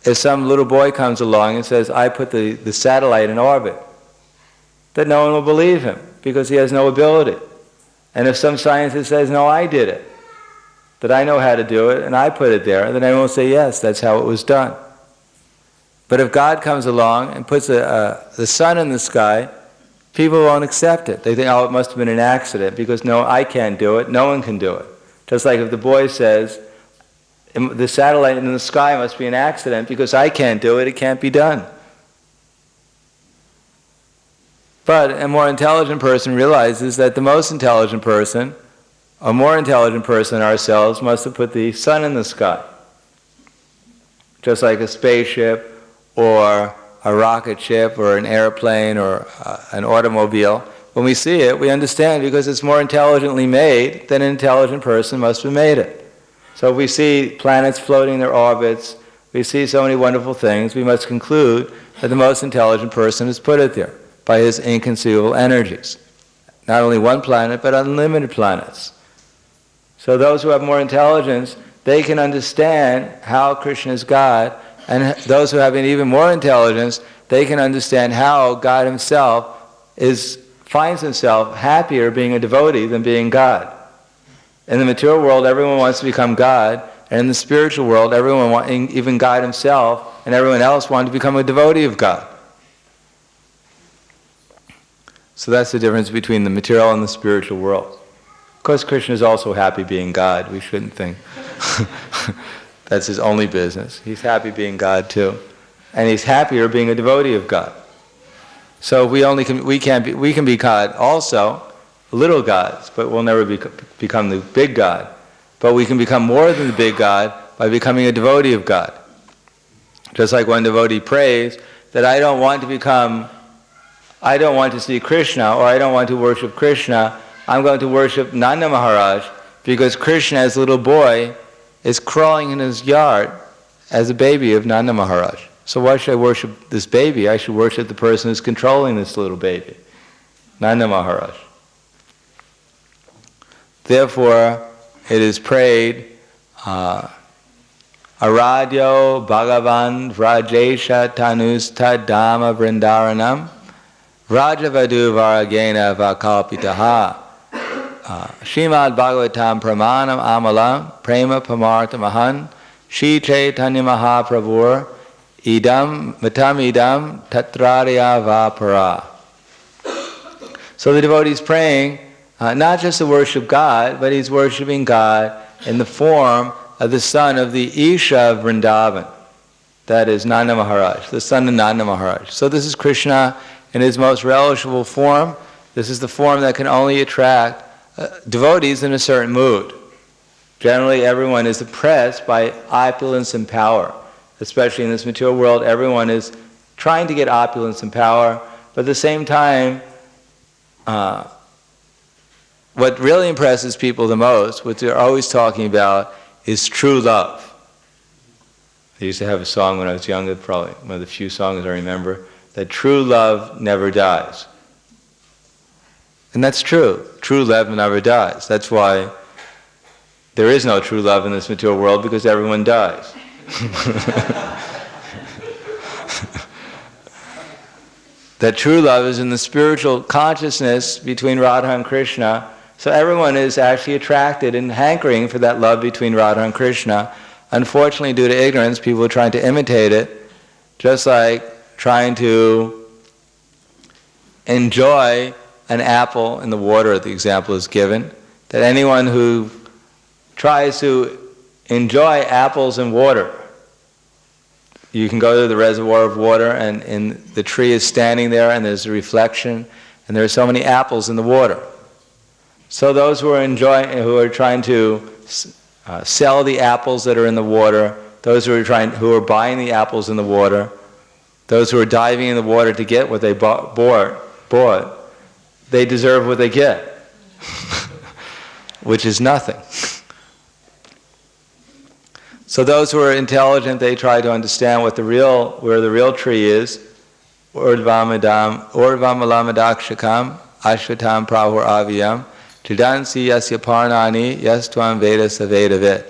if some little boy comes along and says, I put the satellite in orbit, that no one will believe him because he has no ability. And if some scientist says, no, I did it, that I know how to do it and I put it there, then everyone will say, yes, that's how it was done. But if God comes along and puts the sun in the sky, people won't accept it. They think, oh, it must have been an accident because no, I can't do it, no one can do it. Just like if the boy says, the satellite in the sky must be an accident because I can't do it, it can't be done. But a more intelligent person realizes that the most intelligent person, a more intelligent person than ourselves, must have put the sun in the sky. Just like a spaceship or a rocket ship or an airplane or an automobile. When we see it, we understand because it's more intelligently made than an intelligent person must have made it. So if we see planets floating in their orbits, we see so many wonderful things, we must conclude that the most intelligent person has put it there by his inconceivable energies. Not only one planet, but unlimited planets. So those who have more intelligence, they can understand how Krishna is God, and those who have even more intelligence, they can understand how God himself finds himself happier being a devotee than being God. In the material world, everyone wants to become God, and in the spiritual world, everyone, even God himself and everyone else, wanted to become a devotee of God. So that's the difference between the material and the spiritual world. Of course, Krishna is also happy being God. We shouldn't think that's his only business. He's happy being God too, and he's happier being a devotee of God. So we can be God also. Little gods, but we'll never become the big God. But we can become more than the big God by becoming a devotee of God. Just like one devotee prays that I don't want to see Krishna, or I don't want to worship Krishna, I'm going to worship Nanda Maharaj because Krishna as a little boy is crawling in his yard as a baby of Nanda Maharaj. So why should I worship this baby? I should worship the person who's controlling this little baby, Nanda Maharaj. Therefore, it is prayed, Aradhyo Bhagavan Vrajesha Tanusta Dhamma Vrindaranam Rajavadu Varagena Vakalpitaha Srimad Bhagavatam Pramanam Amalam Prema Pamartamahan Shri Chaitanya Mahaprabhur Idam Matam Idam Tatrarya Vapara. So the devotee is praying not just to worship God, but he's worshiping God in the form of the son of the Isha of Vrindavan. That is Nanda Maharaj, the son of Nanda Maharaj. So this is Krishna in his most relishable form. This is the form that can only attract devotees in a certain mood. Generally, everyone is oppressed by opulence and power. Especially in this material world, everyone is trying to get opulence and power, but at the same time, what really impresses people the most, what they're always talking about, is true love. I used to have a song when I was younger, probably one of the few songs I remember, that true love never dies. And that's true. True love never dies. That's why there is no true love in this material world, because everyone dies. That true love is in the spiritual consciousness between Radha and Krishna. So everyone is actually attracted and hankering for that love between Radha and Krishna. Unfortunately, due to ignorance, people are trying to imitate it, just like trying to enjoy an apple in the water, the example is given. That anyone who tries to enjoy apples in water, you can go to the reservoir of water and the tree is standing there and there's a reflection and there are so many apples in the water. So those who are trying to sell the apples that are in the water, those who are buying the apples in the water, those who are diving in the water to get what they bought, they deserve what they get, which is nothing. So those who are intelligent, they try to understand where the real tree is. Urdvamalam adakshakam ashvatam prahur aviyam Tridansi yasya parnani yastvam veda savedavit.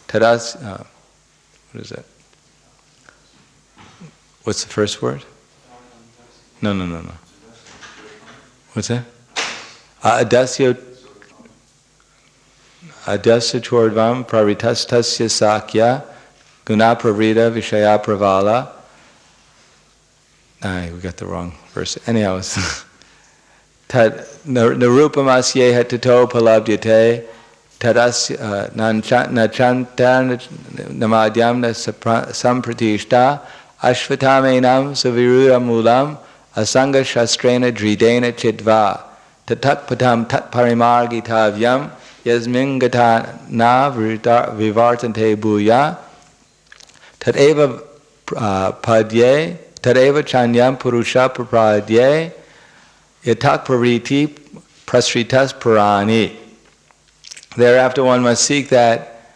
Tadas, what is it? What's the first word? No. What's that? Adasya chordvam paritastasya sakya gunapravrita vishaya pravala. We got the wrong verse. Anyhow, narupamasyeha tato palabdyate tadasya nachanta namadyam sampratishta ashvatamenam saviruya mulam asanga shastrena dridena chidva tatakpatam tat parimargitavyam yasmingata na vivartante bhuya tadeva padye tadeva chanyam purusha prapadye yatak pariti prasritas parani. Thereafter one must seek that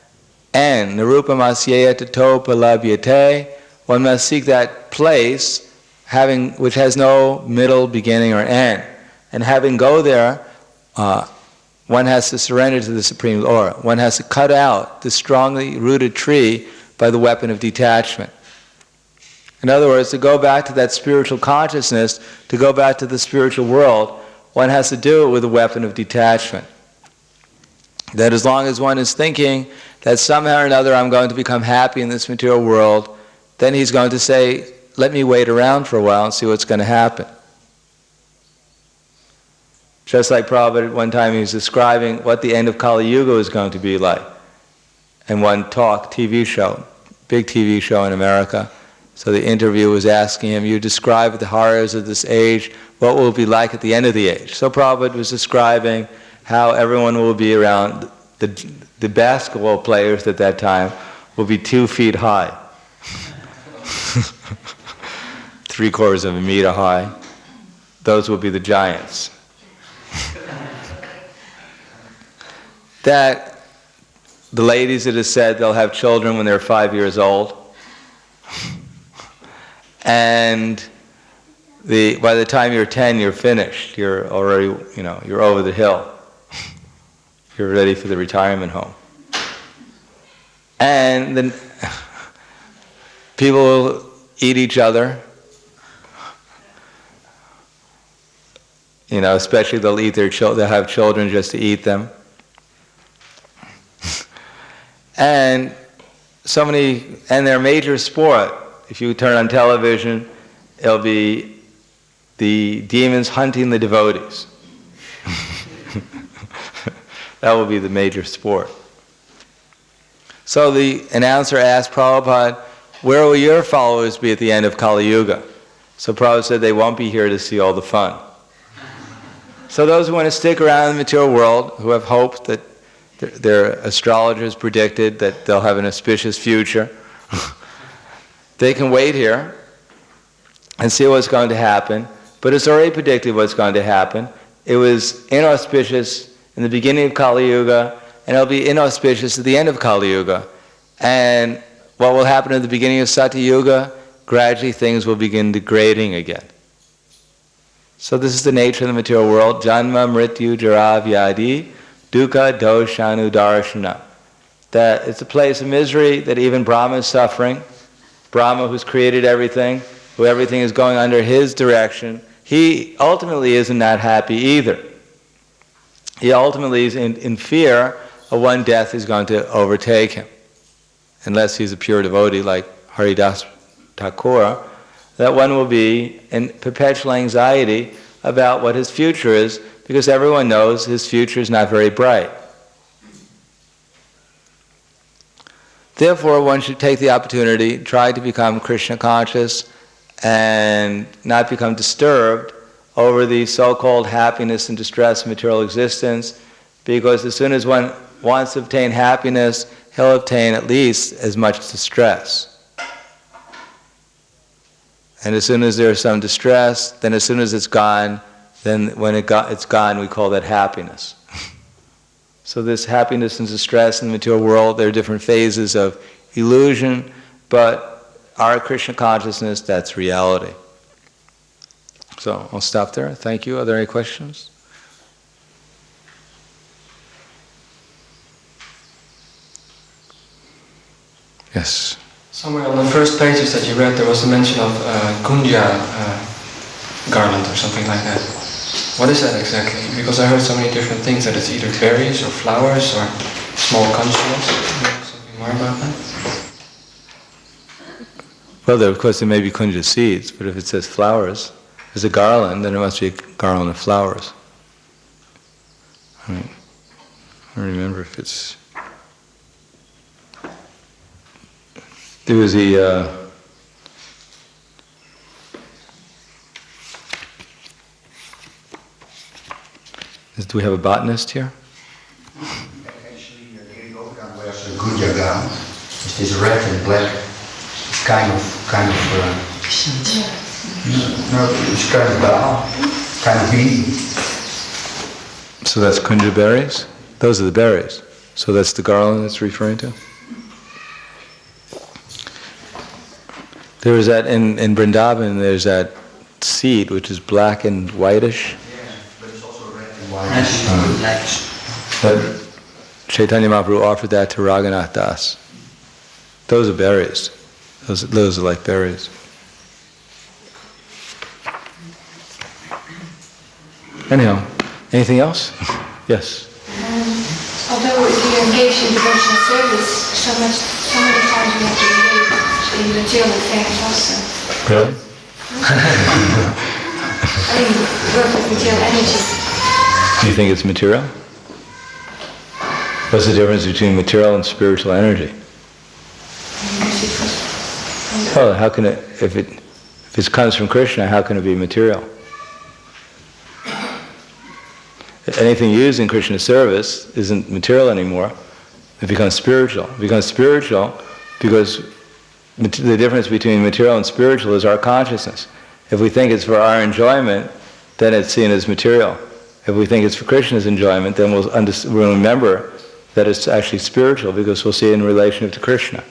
end. Narupamasyeya tato palabhyate. One must seek that place which has no middle, beginning, or end. And having go there, one has to surrender to the Supreme Lord. One has to cut out the strongly rooted tree by the weapon of detachment. In other words, to go back to that spiritual consciousness, to go back to the spiritual world, one has to do it with a weapon of detachment. That as long as one is thinking that somehow or another I'm going to become happy in this material world, then he's going to say, let me wait around for a while and see what's going to happen. Just like Prabhupada at one time, he was describing what the end of Kali Yuga is going to be like. And one TV show, big TV show in America. So the interviewer was asking him, you describe the horrors of this age, what will it be like at the end of the age? So Prabhupada was describing how everyone will be around, the basketball players at that time will be 2 feet high. 3/4 of a meter high. Those will be the giants. That the ladies, it is said, they'll have children when they're 5 years old. And by the time you're 10, you're finished. You're already, you're over the hill. You're ready for the retirement home. And then people will eat each other. Especially they'll eat they'll have children just to eat them. And their major sport, if you turn on television, it'll be the demons hunting the devotees. That will be the major sport. So the announcer asked Prabhupada, where will your followers be at the end of Kali Yuga? So Prabhupada said they won't be here to see all the fun. So those who want to stick around in the material world, who have hope that their astrologers predicted that they'll have an auspicious future, they can wait here and see what's going to happen. But it's already predicted what's going to happen. It was inauspicious in the beginning of Kali Yuga, and it'll be inauspicious at the end of Kali Yuga. And what will happen at the beginning of Satya Yuga? Gradually things will begin degrading again. So this is the nature of the material world. Janma, Mrityu, Jara, Vyadi, Dukkha, Doshanu, Darshana. That it's a place of misery, that even Brahma is suffering. Brahma, who's created everything, who everything is going under his direction, he ultimately isn't that happy either. He ultimately is in fear of when death is going to overtake him. Unless he's a pure devotee like Haridas Thakur, that one will be in perpetual anxiety about what his future is, because everyone knows his future is not very bright. Therefore, one should take the opportunity, try to become Krishna conscious, and not become disturbed over the so-called happiness and distress of material existence, because as soon as one wants to obtain happiness, he'll obtain at least as much distress. And as soon as there's some distress, then as soon as it's gone, then when it's gone, we call that happiness. So this happiness and distress in the material world, there are different phases of illusion, but our Krishna consciousness, that's reality. So I'll stop there. Thank you. Are there any questions? Yes. Somewhere on the first pages that you read, there was a mention of kunja garland or something like that. What is that exactly? Because I heard so many different things, that it's either berries or flowers or small conchas. Something more about that? Well, of course, there may be kunja seeds, but if it says flowers, as a garland, then it must be a garland of flowers. I don't remember if it's... There was the... Do we have a botanist here? Actually, Gary Overkamp wears a kunja gown. It's this red and black. It's kind of no, it's kind of bean. So that's kunja berries? Those are the berries. So that's the garland it's referring to? There is that, in Vrindavan, there's that seed which is black and whitish. Yeah, but it's also red and whitish. But Chaitanya Mahaprabhu offered that to Raghunath Das. Those are berries. Those are like berries. Anyhow, anything else? Yes. Although we engage in devotional service, so many times we have to engage in material affairs also. Really? I mean, work with material energy. Do you think it's material? What's the difference between material and spiritual energy? Well, how can it, if it comes from Krishna, how can it be material? Anything used in Krishna's service isn't material anymore. It becomes spiritual. It becomes spiritual because the difference between material and spiritual is our consciousness. If we think it's for our enjoyment, then it's seen as material. If we think it's for Krishna's enjoyment, then we'll remember that it's actually spiritual because we'll see it in relation to Krishna.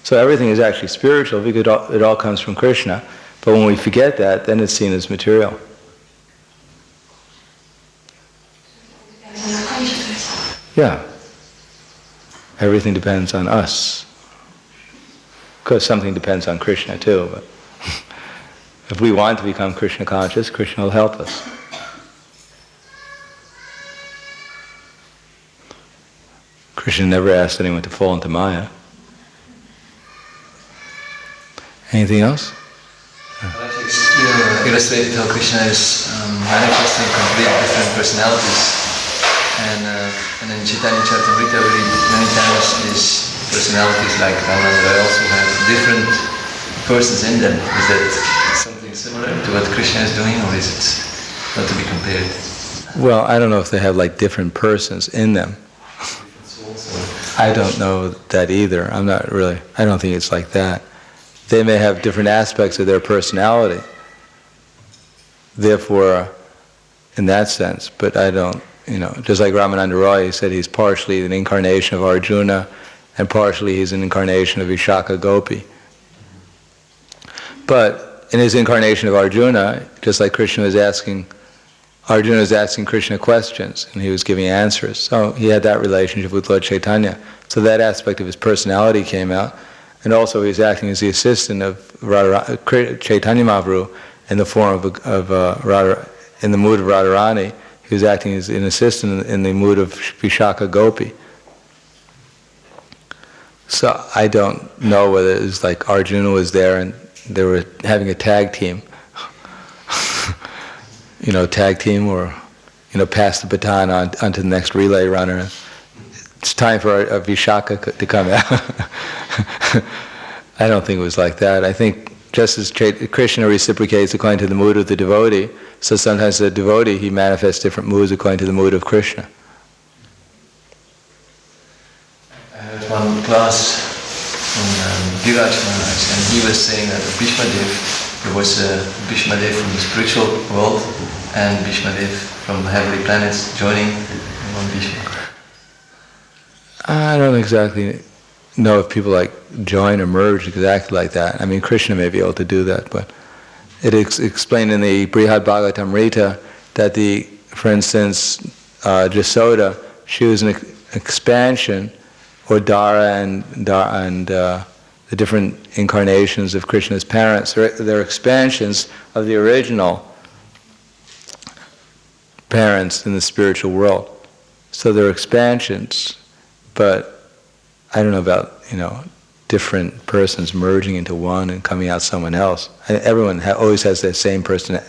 So everything is actually spiritual because it all comes from Krishna. But when we forget that, then it's seen as material. Yeah. Everything depends on us. Of course, something depends on Krishna too, but if we want to become Krishna conscious, Krishna will help us. Krishna never asked anyone to fall into Maya. Anything else? You illustrated how Krishna is manifesting complete different personalities. And in Chaitanya Charitamrita we read many times these personalities like Radhadesh also have different persons in them. Is that something similar to what Krishna is doing, or is it not to be compared? Well, I don't know if they have like different persons in them. I don't know that either. I don't think it's like that. They may have different aspects of their personality. Therefore, in that sense, but I don't, just like Ramananda Roy, he said he's partially an incarnation of Arjuna and partially he's an incarnation of Vishaka Gopi. But in his incarnation of Arjuna, just like Krishna was asking, Arjuna was asking Krishna questions and he was giving answers. So he had that relationship with Lord Chaitanya. So that aspect of his personality came out. And also he was acting as the assistant of Chaitanya Mahaprabhu in the form in the mood of Radharani. He was acting as an assistant in the mood of Vishaka Gopi. So I don't know whether it was like Arjuna was there and they were having a tag team. Tag team or, pass the baton on to the next relay runner. It's time for a Vishaka to come out. I don't think it was like that. I think just as Krishna reciprocates according to the mood of the devotee, so sometimes the devotee, he manifests different moods according to the mood of Krishna. I heard one class from Viraj Maharaj, and he was saying that Bhishma Dev, there was a Bhishma Dev from the spiritual world and Bhishma Dev from the heavenly planets joining one Bhishma. I don't exactly know if people like join or merge exactly like that. I mean, Krishna may be able to do that, but it is explained in the Brihad Bhagavatamrita that for instance, Jasoda, she was an expansion or Dara and the different incarnations of Krishna's parents. They're expansions of the original parents in the spiritual world. So they're expansions, but I don't know about, different persons merging into one and coming out someone else. Everyone always has that same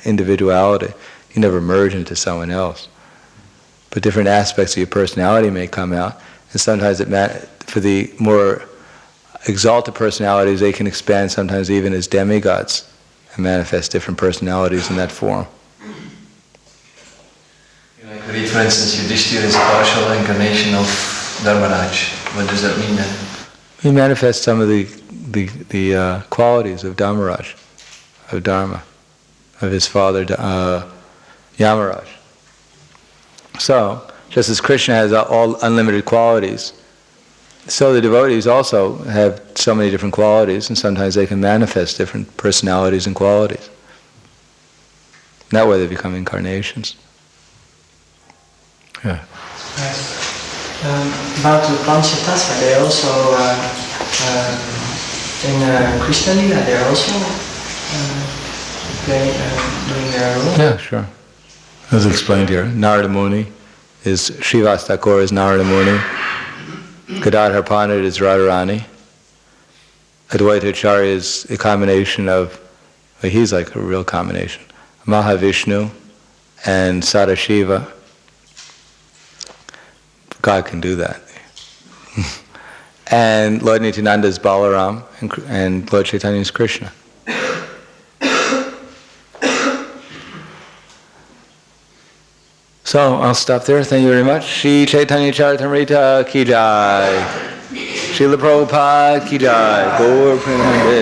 individuality. You never merge into someone else. But different aspects of your personality may come out, and sometimes for the more exalted personalities, they can expand sometimes even as demigods and manifest different personalities in that form. Like read, for instance, Yudhishthira is a partial incarnation of Dharmaraj. What does that mean then? He manifests some of the qualities of Dharmaraj, of Dharma, of his father Yamaraj. So, just as Krishna has all unlimited qualities, so the devotees also have so many different qualities, and sometimes they can manifest different personalities and qualities. That way they become incarnations. Yeah. About the Panchatattva, they also in Krishna Lila, they're also doing their role. Yeah, sure. As explained here, Narada Muni is Srivas Thakur is Narada Muni, Gadadhar Pandit is Radharani, Advaita Acharya is a combination of, he's like a real combination, Mahavishnu and Sadashiva. God can do that. And Lord Nityananda is Balaram, and Lord Chaitanya is Krishna. So I'll stop there. Thank you very much. Shri Chaitanya Charitamrita ki jai. Srila Prabhupada ki jai. Gaur Premanande.